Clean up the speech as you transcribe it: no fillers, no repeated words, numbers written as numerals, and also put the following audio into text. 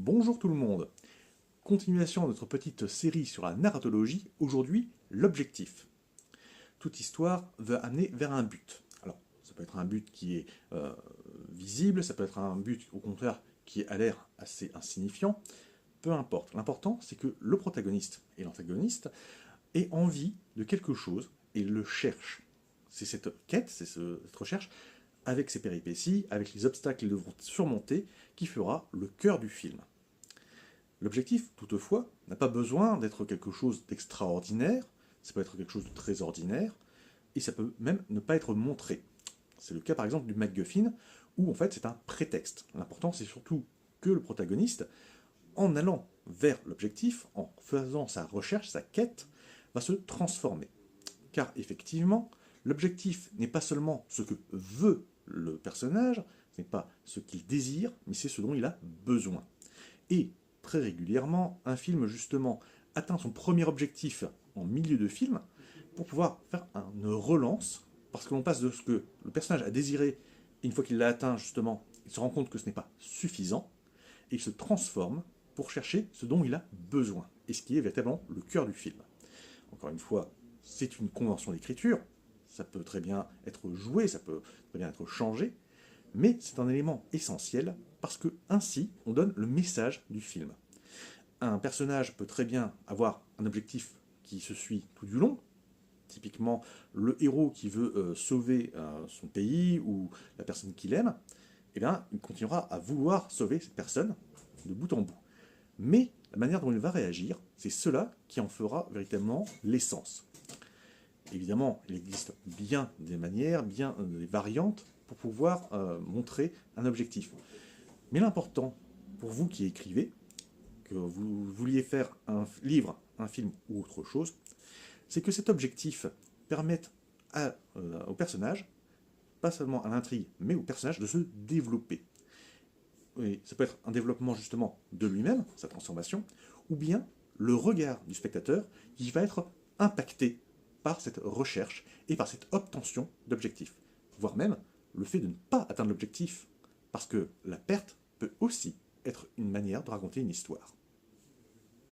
Bonjour tout le monde. Continuation de notre petite série sur la narratologie, aujourd'hui l'objectif. Toute histoire veut amener vers un but. Alors, ça peut être un but qui est visible, ça peut être un but au contraire qui a l'air assez insignifiant, peu importe. L'important c'est que le protagoniste et l'antagoniste aient envie de quelque chose et le cherchent. C'est cette quête, c'est cette recherche, avec ses péripéties, avec les obstacles qu'ils devront surmonter, qui fera le cœur du film. L'objectif, toutefois, n'a pas besoin d'être quelque chose d'extraordinaire, ça peut être quelque chose de très ordinaire, et ça peut même ne pas être montré. C'est le cas par exemple du MacGuffin, où en fait c'est un prétexte. L'important c'est surtout que le protagoniste, en allant vers l'objectif, en faisant sa recherche, sa quête, va se transformer. Car effectivement, l'objectif n'est pas seulement ce que veut le personnage, ce n'est pas ce qu'il désire, mais c'est ce dont il a besoin. Et très régulièrement, un film justement atteint son premier objectif en milieu de film pour pouvoir faire une relance, parce que l'on passe de ce que le personnage a désiré, et une fois qu'il l'a atteint justement, il se rend compte que ce n'est pas suffisant, et il se transforme pour chercher ce dont il a besoin, et ce qui est véritablement le cœur du film. Encore une fois, c'est une convention d'écriture, ça peut très bien être joué, ça peut très bien être changé, mais c'est un élément essentiel parce que ainsi on donne le message du film. Un personnage peut très bien avoir un objectif qui se suit tout du long, typiquement le héros qui veut sauver son pays ou la personne qu'il aime, eh bien, il continuera à vouloir sauver cette personne de bout en bout. Mais la manière dont il va réagir, c'est cela qui en fera véritablement l'essence. Évidemment, il existe bien des manières, bien des variantes pour pouvoir montrer un objectif. Mais l'important, pour vous qui écrivez, que vous vouliez faire un livre, un film ou autre chose, c'est que cet objectif permette au personnage, pas seulement à l'intrigue, mais au personnage de se développer. Et ça peut être un développement justement de lui-même, sa transformation, ou bien le regard du spectateur qui va être impacté par cette recherche et par cette obtention d'objectifs. Voire même le fait de ne pas atteindre l'objectif, parce que la perte peut aussi être une manière de raconter une histoire.